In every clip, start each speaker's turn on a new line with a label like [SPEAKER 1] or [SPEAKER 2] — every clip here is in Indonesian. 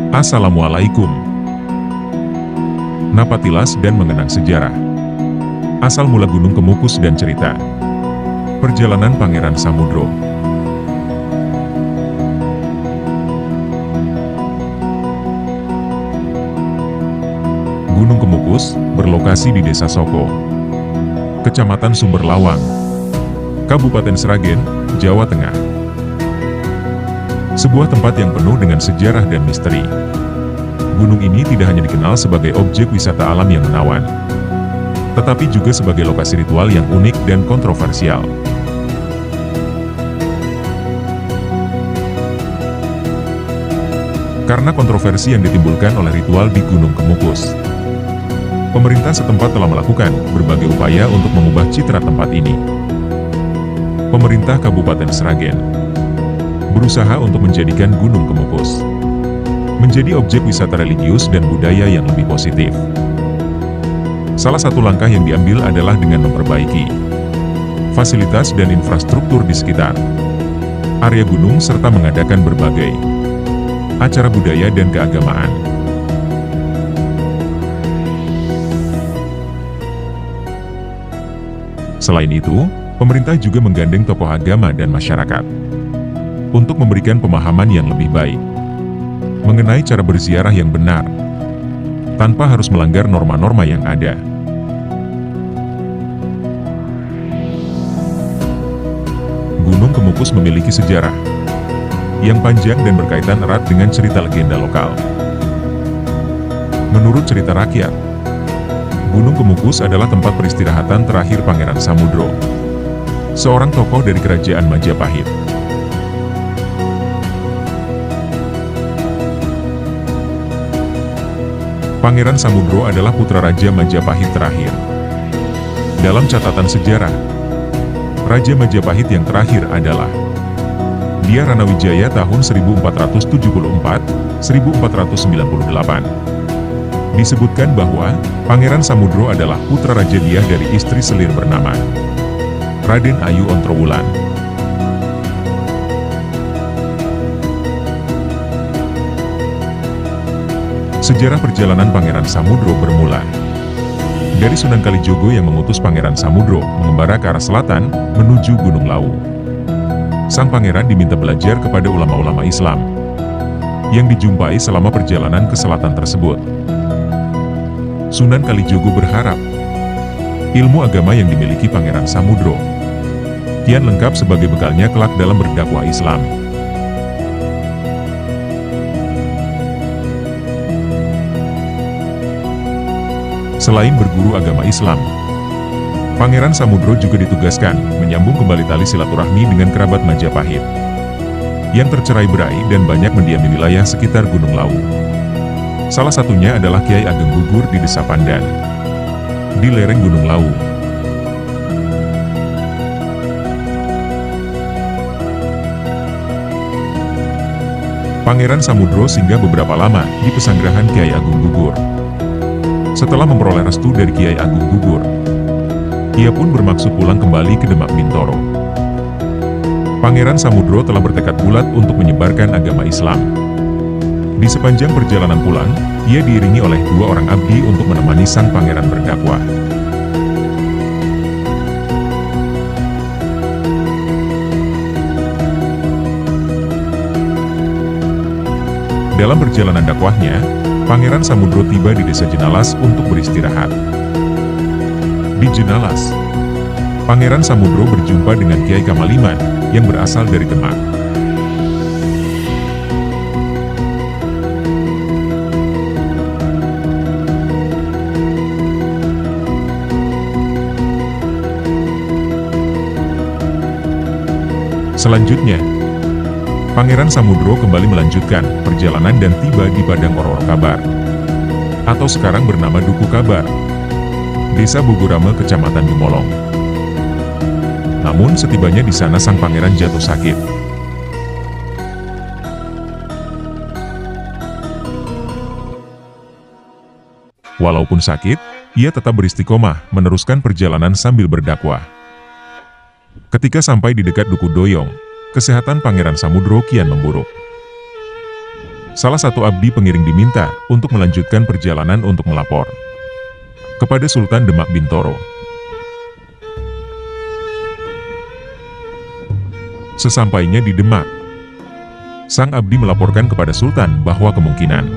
[SPEAKER 1] Assalamualaikum. Napatilas dan mengenang sejarah. Asal mula Gunung Kemukus dan cerita. Perjalanan Pangeran Samudro. Gunung Kemukus berlokasi di Desa Soko, Kecamatan Sumber Lawang, Kabupaten Sragen, Jawa Tengah. Sebuah tempat yang penuh dengan sejarah dan misteri. Gunung ini tidak hanya dikenal sebagai objek wisata alam yang menawan, tetapi juga sebagai lokasi ritual yang unik dan kontroversial. Karena kontroversi yang ditimbulkan oleh ritual di Gunung Kemukus, pemerintah setempat telah melakukan berbagai upaya untuk mengubah citra tempat ini. Pemerintah Kabupaten Sragen berusaha untuk menjadikan Gunung Kemukus menjadi objek wisata religius dan budaya yang lebih positif. Salah satu langkah yang diambil adalah dengan memperbaiki fasilitas dan infrastruktur di sekitar area gunung serta mengadakan berbagai acara budaya dan keagamaan. Selain itu, pemerintah juga menggandeng tokoh agama dan masyarakat untuk memberikan pemahaman yang lebih baik mengenai cara berziarah yang benar, tanpa harus melanggar norma-norma yang ada. Gunung Kemukus memiliki sejarah yang panjang dan berkaitan erat dengan cerita legenda lokal. Menurut cerita rakyat, Gunung Kemukus adalah tempat peristirahatan terakhir Pangeran Samudro, seorang tokoh dari Kerajaan Majapahit. Pangeran Samudro adalah putra Raja Majapahit terakhir. Dalam catatan sejarah, Raja Majapahit yang terakhir adalah Dia Ranawijaya tahun 1474-1498. Disebutkan bahwa Pangeran Samudro adalah putra Raja Diah dari istri selir bernama Raden Ayu Ontrowulan. Sejarah perjalanan Pangeran Samudro bermula dari Sunan Kalijogo yang mengutus Pangeran Samudro mengembara ke arah selatan menuju Gunung Lawu. Sang pangeran diminta belajar kepada ulama-ulama Islam yang dijumpai selama perjalanan ke selatan tersebut. Sunan Kalijogo berharap ilmu agama yang dimiliki Pangeran Samudro kian lengkap sebagai bekalnya kelak dalam berdakwah Islam. Selain berguru agama Islam, Pangeran Samudro juga ditugaskan menyambung kembali tali silaturahmi dengan kerabat Majapahit yang tercerai-berai dan banyak mendiami wilayah sekitar Gunung Lawu. Salah satunya adalah Kiai Ageng Gugur di Desa Pandan, di lereng Gunung Lawu. Pangeran Samudro singgah beberapa lama di pesanggrahan Kiai Ageng Gugur. Setelah memperoleh restu dari Kiai Ageng Gugur, ia pun bermaksud pulang kembali ke Demak Bintoro. Pangeran Samudro telah bertekad bulat untuk menyebarkan agama Islam. Di sepanjang perjalanan pulang, ia diiringi oleh 2 orang abdi untuk menemani sang pangeran berdakwah. Dalam perjalanan dakwahnya, Pangeran Samudro tiba di Desa Jenalas untuk beristirahat. Di Jenalas, Pangeran Samudro berjumpa dengan Kiai Kamaliman yang berasal dari Demak. Selanjutnya, Pangeran Samudro kembali melanjutkan perjalanan dan tiba di Padang Oro-Oro Kabar, atau sekarang bernama Duku Kabar, Desa Bogorame, Kecamatan Gemolong. Namun setibanya di sana sang pangeran jatuh sakit. Walaupun sakit, ia tetap beristiqomah meneruskan perjalanan sambil berdakwah. Ketika sampai di dekat Duku Doyong, kesehatan Pangeran Samudro kian memburuk. Salah satu abdi pengiring diminta untuk melanjutkan perjalanan untuk melapor kepada Sultan Demak Bintoro. Sesampainya di Demak, sang abdi melaporkan kepada Sultan bahwa kemungkinan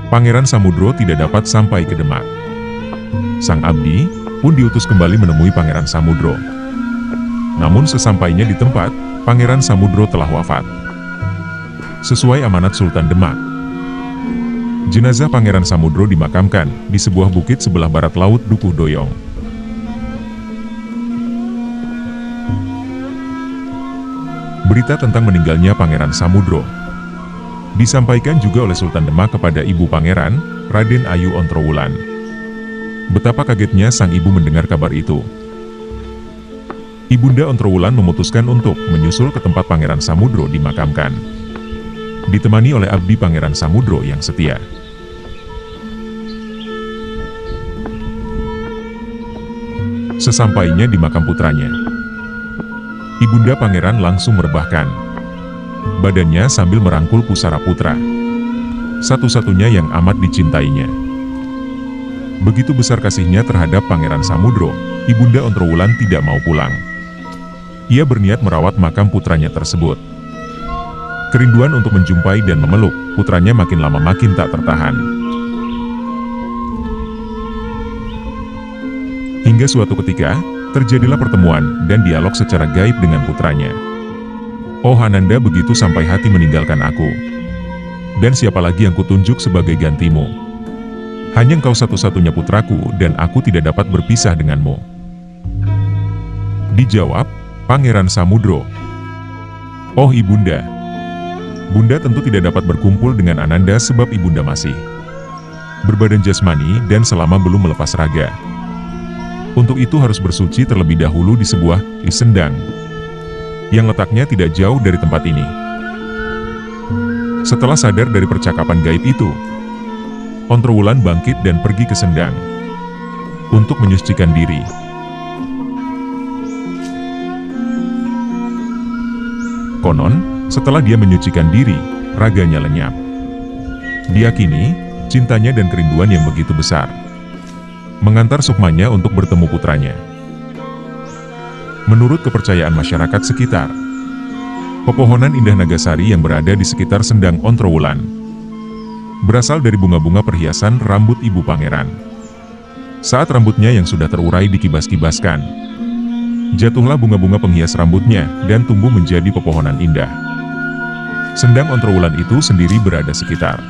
[SPEAKER 1] Pangeran Samudro tidak dapat sampai ke Demak. Sang abdi pun diutus kembali menemui Pangeran Samudro. Namun sesampainya di tempat, Pangeran Samudro telah wafat. Sesuai amanat Sultan Demak, jenazah Pangeran Samudro dimakamkan di sebuah bukit sebelah barat laut Dukuh Doyong. Berita tentang meninggalnya Pangeran Samudro disampaikan juga oleh Sultan Demak kepada ibu Pangeran, Raden Ayu Ontrowulan. Betapa kagetnya sang ibu mendengar kabar itu. Ibunda Ontrowulan memutuskan untuk menyusul ke tempat Pangeran Samudro dimakamkan, ditemani oleh abdi Pangeran Samudro yang setia. Sesampainya di makam putranya, ibunda Pangeran langsung merebahkan badannya sambil merangkul pusara putra, satu-satunya yang amat dicintainya. Begitu besar kasihnya terhadap Pangeran Samudro, ibunda Ontrowulan tidak mau pulang. Ia berniat merawat makam putranya tersebut. Kerinduan untuk menjumpai dan memeluk putranya makin lama makin tak tertahan. Hingga suatu ketika, terjadilah pertemuan dan dialog secara gaib dengan putranya. "Oh Ananda, begitu sampai hati meninggalkan aku. Dan siapa lagi yang kutunjuk sebagai gantimu? Hanya engkau satu-satunya putraku dan aku tidak dapat berpisah denganmu." Dijawab Pangeran Samudro, "Oh ibunda, Bunda tentu tidak dapat berkumpul dengan Ananda sebab ibunda masih berbadan jasmani dan selama belum melepas raga. Untuk itu harus bersuci terlebih dahulu di sebuah sendang yang letaknya tidak jauh dari tempat ini." Setelah sadar dari percakapan gaib itu, Ontrowulan bangkit dan pergi ke sendang untuk menyucikan diri. Konon, setelah dia menyucikan diri, raganya lenyap. Diyakini, cintanya dan kerinduan yang begitu besar mengantar Sukmanya untuk bertemu putranya. Menurut kepercayaan masyarakat sekitar, pepohonan indah Nagasari yang berada di sekitar sendang Ontrowulan berasal dari bunga-bunga perhiasan rambut ibu pangeran. Saat rambutnya yang sudah terurai dikibas-kibaskan, jatuhlah bunga-bunga penghias rambutnya dan tumbuh menjadi pepohonan indah. Sendang Ontrowulan itu sendiri berada sekitar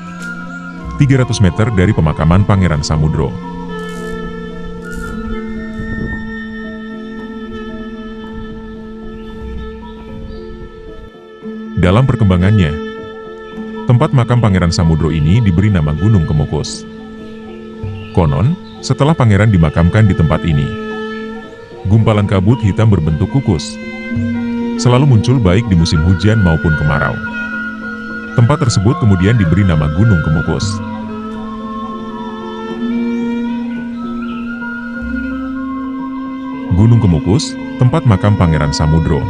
[SPEAKER 1] 300 meter dari pemakaman Pangeran Samudro. Dalam perkembangannya, tempat makam Pangeran Samudro ini diberi nama Gunung Kemukus. Konon, setelah pangeran dimakamkan di tempat ini, gumpalan kabut hitam berbentuk kukus selalu muncul baik di musim hujan maupun kemarau. Tempat tersebut kemudian diberi nama Gunung Kemukus. Gunung Kemukus, tempat makam Pangeran Samudro,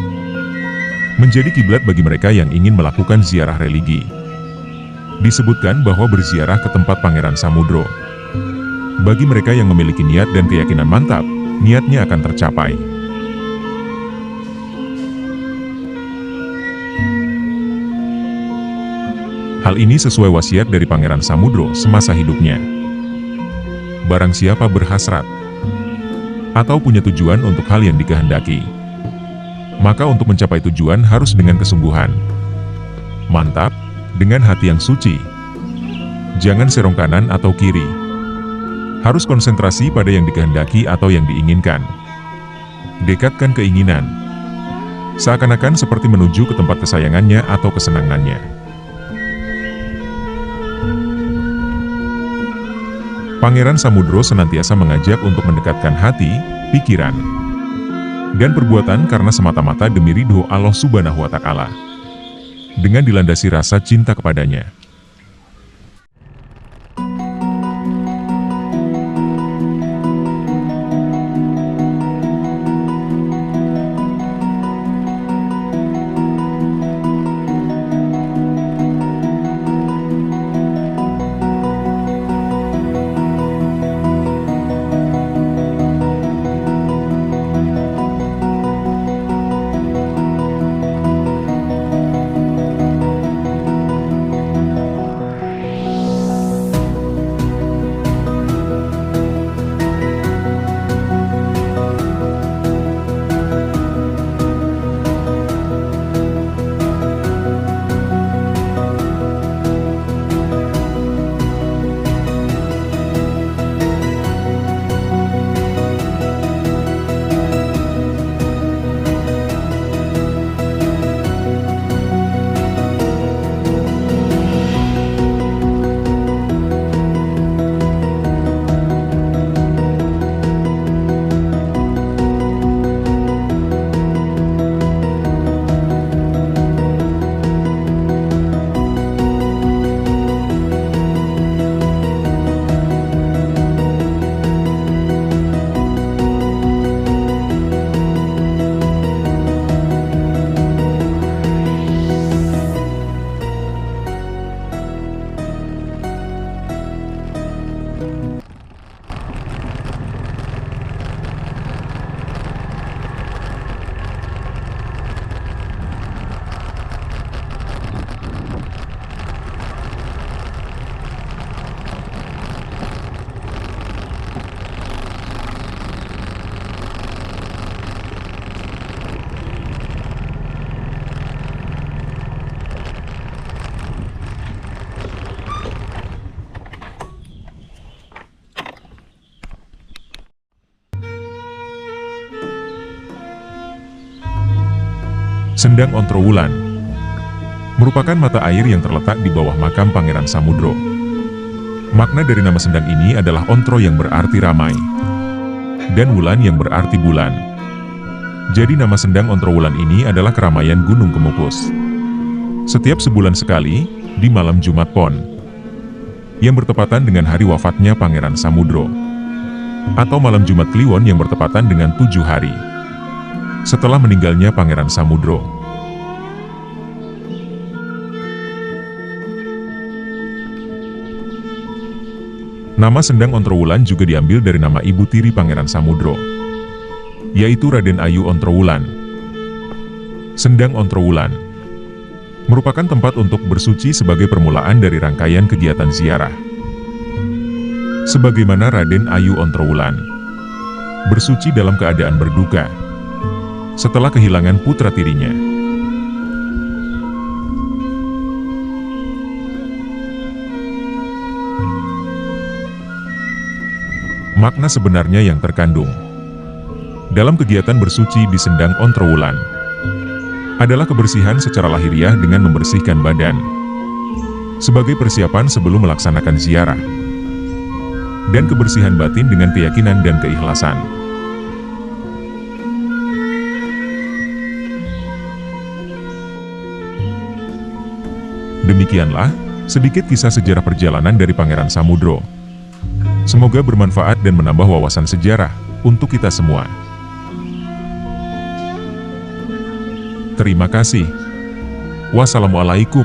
[SPEAKER 1] menjadi kiblat bagi mereka yang ingin melakukan ziarah religi. Disebutkan bahwa berziarah ke tempat Pangeran Samudro, bagi mereka yang memiliki niat dan keyakinan mantap, niatnya akan tercapai. Hal ini sesuai wasiat dari Pangeran Samudro semasa hidupnya. Barang siapa berhasrat atau punya tujuan untuk hal yang dikehendaki, maka untuk mencapai tujuan harus dengan kesungguhan, mantap, dengan hati yang suci. Jangan serong kanan atau kiri. Harus konsentrasi pada yang dikehendaki atau yang diinginkan. Dekatkan keinginan, seakan-akan seperti menuju ke tempat kesayangannya atau kesenangannya. Pangeran Samudro senantiasa mengajak untuk mendekatkan hati, pikiran, dan perbuatan karena semata-mata demi ridho Allah Subhanahu wa Ta'ala, dengan dilandasi rasa cinta kepadanya. Sendang Ontrowulan merupakan mata air yang terletak di bawah makam Pangeran Samudro. Makna dari nama sendang ini adalah ontro yang berarti ramai, dan wulan yang berarti bulan. Jadi nama sendang Ontrowulan ini adalah keramaian Gunung Kemukus. Setiap sebulan sekali, di malam Jumat Pon, yang bertepatan dengan hari wafatnya Pangeran Samudro, atau malam Jumat Kliwon yang bertepatan dengan 7 hari setelah meninggalnya Pangeran Samudro. Nama Sendang Ontrowulan juga diambil dari nama ibu tiri Pangeran Samudro, yaitu Raden Ayu Ontrowulan. Sendang Ontrowulan merupakan tempat untuk bersuci sebagai permulaan dari rangkaian kegiatan ziarah. Sebagaimana Raden Ayu Ontrowulan bersuci dalam keadaan berduka setelah kehilangan putra tirinya. Makna sebenarnya yang terkandung dalam kegiatan bersuci di Sendang Ontrowulan adalah kebersihan secara lahiriah dengan membersihkan badan sebagai persiapan sebelum melaksanakan ziarah, dan kebersihan batin dengan keyakinan dan keikhlasan. Demikianlah sedikit kisah sejarah perjalanan dari Pangeran Samudro. Semoga bermanfaat dan menambah wawasan sejarah untuk kita semua. Terima kasih. Wassalamualaikum.